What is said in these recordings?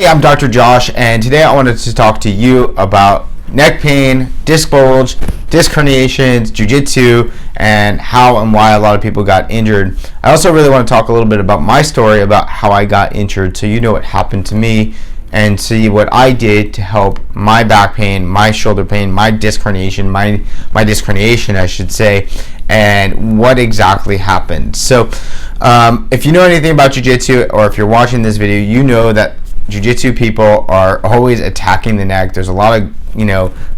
Hey, I'm Dr. Josh, and today I wanted to talk to you about neck pain, disc bulge, disc herniations, Jiu-Jitsu, and how and why a lot of people got injured. I also really want to talk a little bit about my story about how I got injured, so you know what happened to me and see what I did to help my back pain, my shoulder pain, my disc herniation, my disc herniation, I should say, and what exactly happened. So if you know anything about Jiu-Jitsu, or if you're watching this video, you know that Jiu-Jitsu people are always attacking the neck. There's a lot of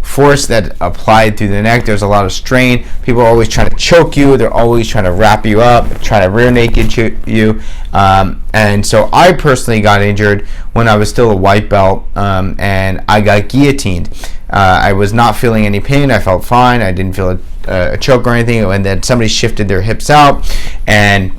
force that applied through the neck. There's a lot of strain. People are always trying to choke you. They're always trying to wrap you up, trying to rear naked you. And so I personally got injured when I was still a white belt, and I got guillotined. I was not feeling any pain. I felt fine. I didn't feel a choke or anything. And then somebody shifted their hips out, and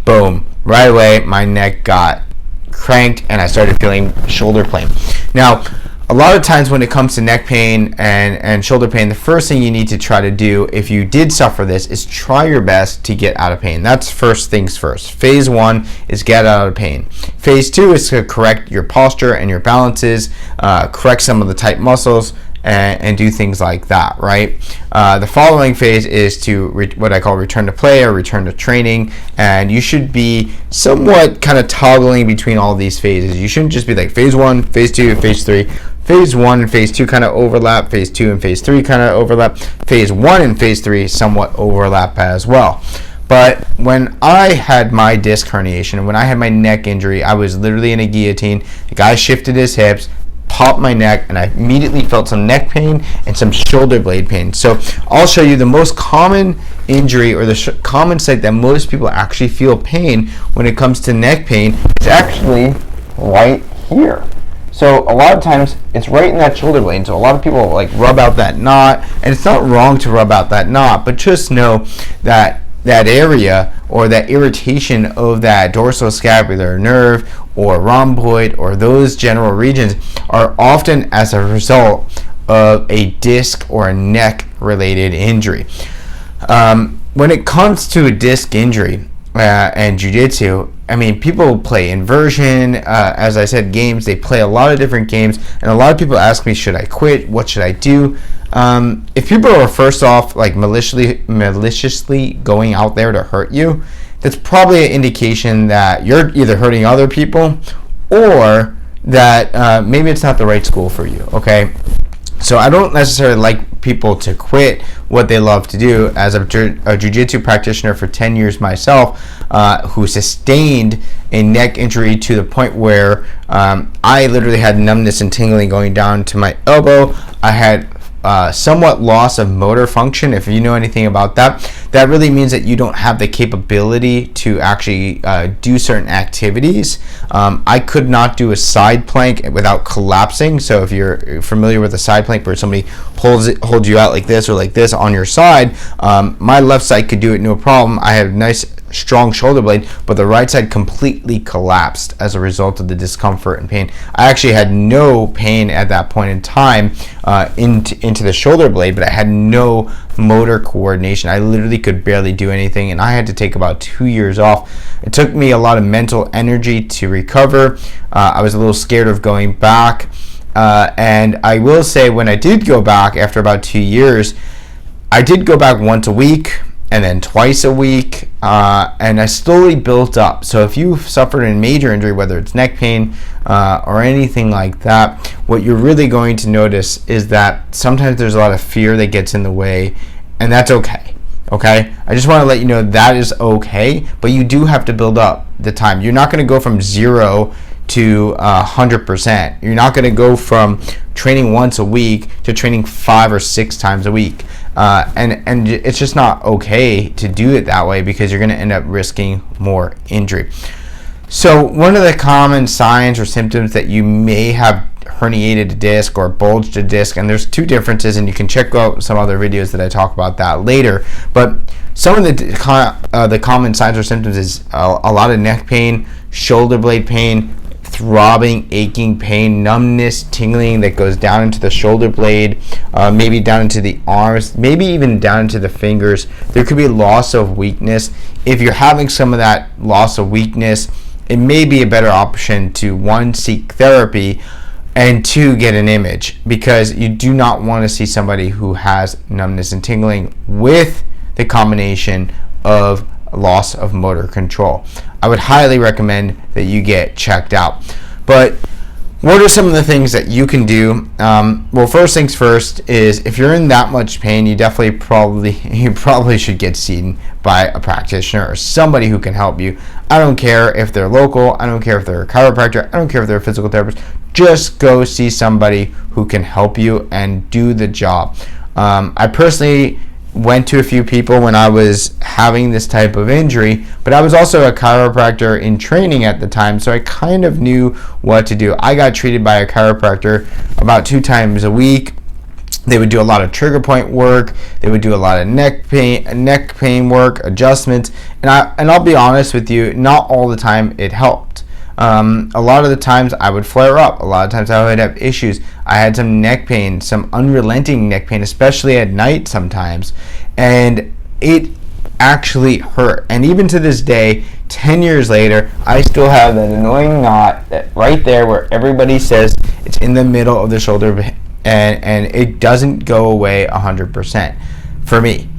boom, right away my neck got cranked and I started feeling shoulder pain. Now, a lot of times when it comes to neck pain and shoulder pain, the first thing you need to try to do if you did suffer this is try your best to get out of pain. That's first things first. Phase 1 is get out of pain. Phase 2 is to correct your posture and your balances, correct some of the tight muscles, and do things like that, right? The following phase is to what I call return to play or return to training, and you should be somewhat kind of toggling between all these phases. You shouldn't just be like phase 1, phase 2, phase 3. Phase 1 and phase 2 kind of overlap, phase 2 and phase 3 kind of overlap, phase 1 and phase 3 somewhat overlap as well. But when I had my disc herniation, when I had my neck injury, I was literally in a guillotine. The guy shifted his hips, popped my neck, and I immediately felt some neck pain and some shoulder blade pain. So I'll show you the most common injury, or the common site that most people actually feel pain when it comes to neck pain is actually right here. So a lot of times it's right in that shoulder blade. So a lot of people like rub out that knot, and it's not wrong to rub out that knot, but just know that that area or that irritation of that dorsoscapular nerve or rhomboid or those general regions are often as a result of a disc or a neck related injury. When it comes to a disc injury and Jiu-Jitsu, I mean, people play inversion, as I said, games. They play a lot of different games, and a lot of people ask me, should I quit? What should I do? If people are first off like maliciously going out there to hurt you, that's probably an indication that you're either hurting other people or that maybe it's not the right school for you, okay? So I don't necessarily like people to quit what they love to do. As a jiu-jitsu practitioner for 10 years myself, who sustained a neck injury to the point where I literally had numbness and tingling going down to my elbow. I had somewhat loss of motor function. If you know anything about that, that really means that you don't have the capability to actually do certain activities. I could not do a side plank without collapsing. So if you're familiar with a side plank where somebody holds you out like this or like this on your side, my left side could do it no problem. I had a nice strong shoulder blade, but the right side completely collapsed as a result of the discomfort and pain. I actually had no pain at that point in time into the shoulder blade, but I had no motor coordination. I literally could barely do anything, and I had to take about 2 years off. It took me a lot of mental energy to recover. I was a little scared of going back, and I will say when I did go back after about 2 years, I did go back once a week and then twice a week, and I slowly built up. So if you've suffered a major injury, whether it's neck pain or anything like that, what you're really going to notice is that sometimes there's a lot of fear that gets in the way, and that's okay. Okay, I just want to let you know that is okay, but you do have to build up the time. You're not going to go from 0 to 100%. You're not going to go from training once a week to training 5 or 6 times a week. And it's just not okay to do it that way, because you're going to end up risking more injury. So one of the common signs or symptoms that you may have herniated a disc or bulged a disc, and there's two differences, and you can check out some other videos that I talk about that later, but some of the common signs or symptoms is a lot of neck pain, shoulder blade pain, throbbing, aching pain, numbness, tingling that goes down into the shoulder blade, maybe down into the arms, maybe even down into the fingers. There could be loss of weakness. If you're having some of that loss of weakness it may be a better option to, one, seek therapy, and two, get an image, because you do not want to see somebody who has numbness and tingling with the combination of loss of motor control. I would highly recommend that you get checked out. But what are some of the things that you can do? Well, first things first is, if you're in that much pain, you probably should get seen by a practitioner or somebody who can help you. I don't care if they're local, I don't care if they're a chiropractor, I don't care if they're a physical therapist. Just go see somebody who can help you and do the job. I personally went to a few people when I was having this type of injury, but I was also a chiropractor in training at the time, so I kind of knew what to do. I got treated by a chiropractor about 2 times a week. They would do a lot of trigger point work. They would do a lot of neck pain work, adjustments, and I'll be honest with you, not all the time it helped. A lot of the times I would flare up. A lot of times I would have issues. I had some neck pain, some unrelenting neck pain, especially at night sometimes, and it actually hurt. And even to this day, 10 years later, I still have that annoying knot that right there where everybody says it's in the middle of the shoulder, and it doesn't go away 100% for me.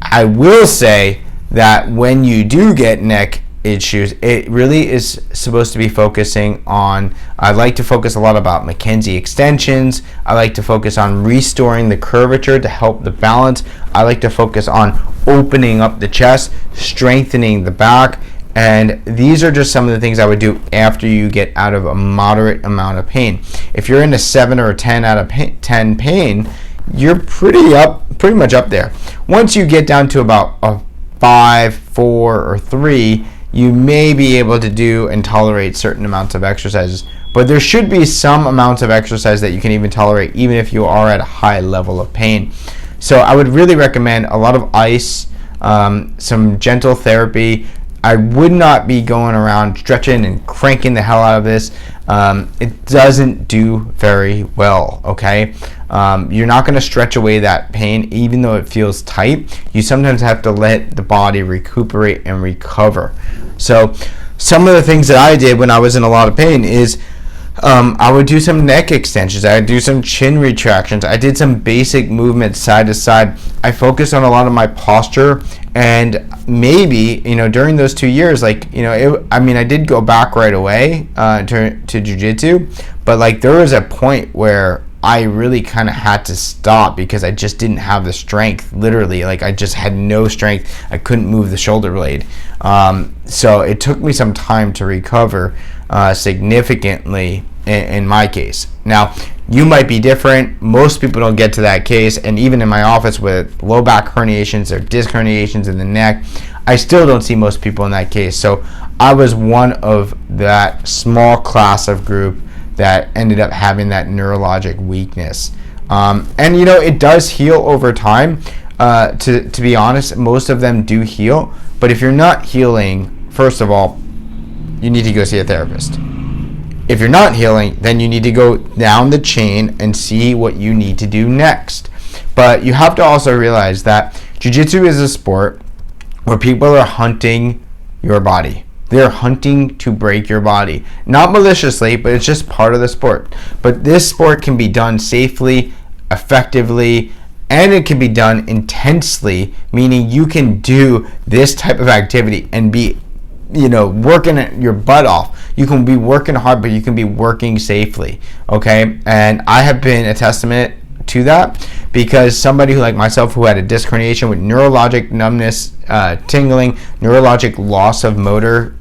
I will say that when you do get neck issues, it really is supposed to be focusing on, I like to focus a lot about McKenzie extensions. I like to focus on restoring the curvature to help the balance. I like to focus on opening up the chest, strengthening the back, and these are just some of the things I would do after you get out of a moderate amount of pain. If you're in a 7 or a 10 out of 10 pain, you're pretty much up there. Once you get down to about a 5, 4, or 3, you may be able to do and tolerate certain amounts of exercises, but there should be some amounts of exercise that you can even tolerate, even if you are at a high level of pain. So I would really recommend a lot of ice, some gentle therapy. I would not be going around stretching and cranking the hell out of this. It doesn't do very well, okay? You're not going to stretch away that pain, even though it feels tight. You sometimes have to let the body recuperate and recover. So some of the things that I did when I was in a lot of pain is I would do some neck extensions. I would do some chin retractions. I did some basic movements side to side. I focused on a lot of my posture, and maybe, during those 2 years, I did go back right away to Jiu-Jitsu, but there was a point where I really kind of had to stop because I just didn't have the strength. Literally, I just had no strength. I couldn't move the shoulder blade. So it took me some time to recover significantly in my case. Now, you might be different. Most people don't get to that case, and even in my office with low back herniations or disc herniations in the neck, I still don't see most people in that case. So I was one of that small class of group that ended up having that neurologic weakness. And it does heal over time. To be honest, most of them do heal. But if you're not healing, first of all, you need to go see a therapist. If you're not healing, then you need to go down the chain and see what you need to do next. But you have to also realize that Jiu-Jitsu is a sport where people are hunting your body. They're hunting to break your body. Not maliciously, but it's just part of the sport. But this sport can be done safely, effectively, and it can be done intensely, meaning you can do this type of activity and be working your butt off. You can be working hard, but you can be working safely, okay? And I have been a testament to that, because somebody who, like myself, who had a disc herniation with neurologic numbness, tingling, neurologic loss of motor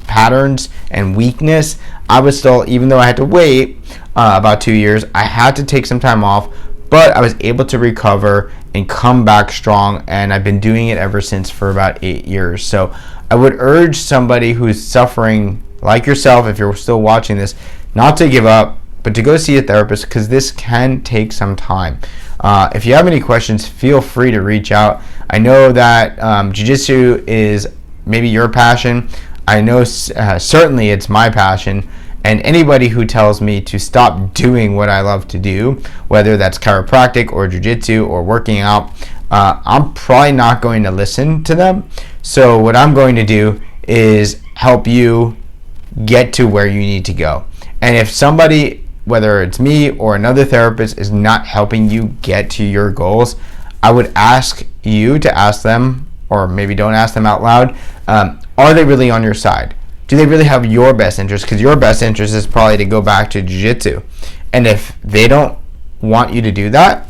patterns and weakness, I was still, even though I had to wait about 2 years, I had to take some time off, but I was able to recover and come back strong, and I've been doing it ever since for about 8 years. So I would urge somebody who's suffering like yourself, if you're still watching this, not to give up, but to go see a therapist, because this can take some time. If you have any questions, feel free to reach out. I know that Jiu-Jitsu is maybe your passion. I know certainly it's my passion. And anybody who tells me to stop doing what I love to do, whether that's chiropractic or Jiu-Jitsu or working out, I'm probably not going to listen to them. So what I'm going to do is help you get to where you need to go. And if somebody, whether it's me or another therapist, is not helping you get to your goals, I would ask you to ask them, or maybe don't ask them out loud, are they really on your side? Do they really have your best interest? Because your best interest is probably to go back to jiu-jitsu. And if they don't want you to do that,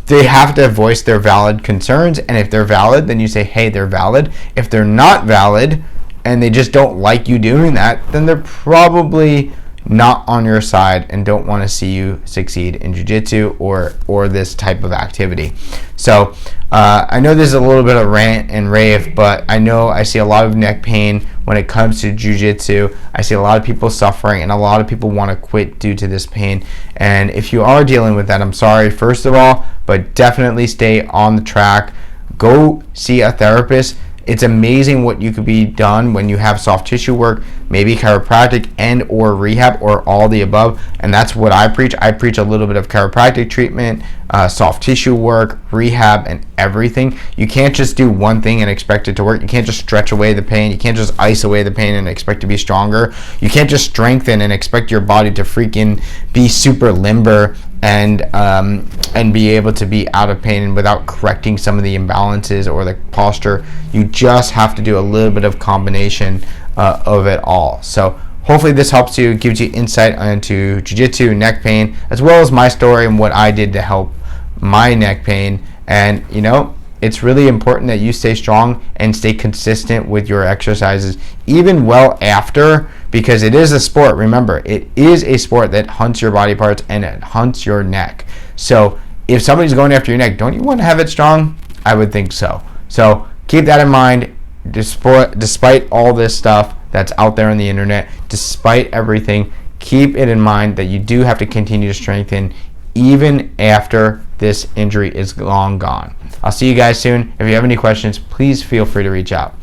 they have to voice their valid concerns. And if they're valid, then you say, hey, they're valid. If they're not valid and they just don't like you doing that, then they're probably not on your side and don't want to see you succeed in jiu-jitsu or this type of activity. So I know this is a little bit of rant and rave, but I know I see a lot of neck pain when it comes to jiu-jitsu. I see a lot of people suffering, and a lot of people want to quit due to this pain. And if you are dealing with that, I'm sorry, first of all, but definitely stay on the track. Go see a therapist. It's amazing what you could be done when you have soft tissue work, maybe chiropractic and or rehab, or all the above. And that's what I preach. I preach a little bit of chiropractic treatment, soft tissue work, rehab, and everything. You can't just do one thing and expect it to work. You can't just stretch away the pain. You can't just ice away the pain and expect to be stronger. You can't just strengthen and expect your body to freaking be super limber and be able to be out of pain without correcting some of the imbalances or the posture. You just have to do a little bit of combination of it all. So hopefully this helps you, gives you insight into jiu-jitsu, neck pain, as well as my story and what I did to help my neck pain. And you know, it's really important that you stay strong and stay consistent with your exercises, even well after, because it is a sport. Remember, it is a sport that hunts your body parts and it hunts your neck. So if somebody's going after your neck, don't you want to have it strong? I would think so. So keep that in mind. Despite all this stuff that's out there on the internet, despite everything, keep it in mind that you do have to continue to strengthen even after this injury is long gone. I'll see you guys soon. If you have any questions, please feel free to reach out.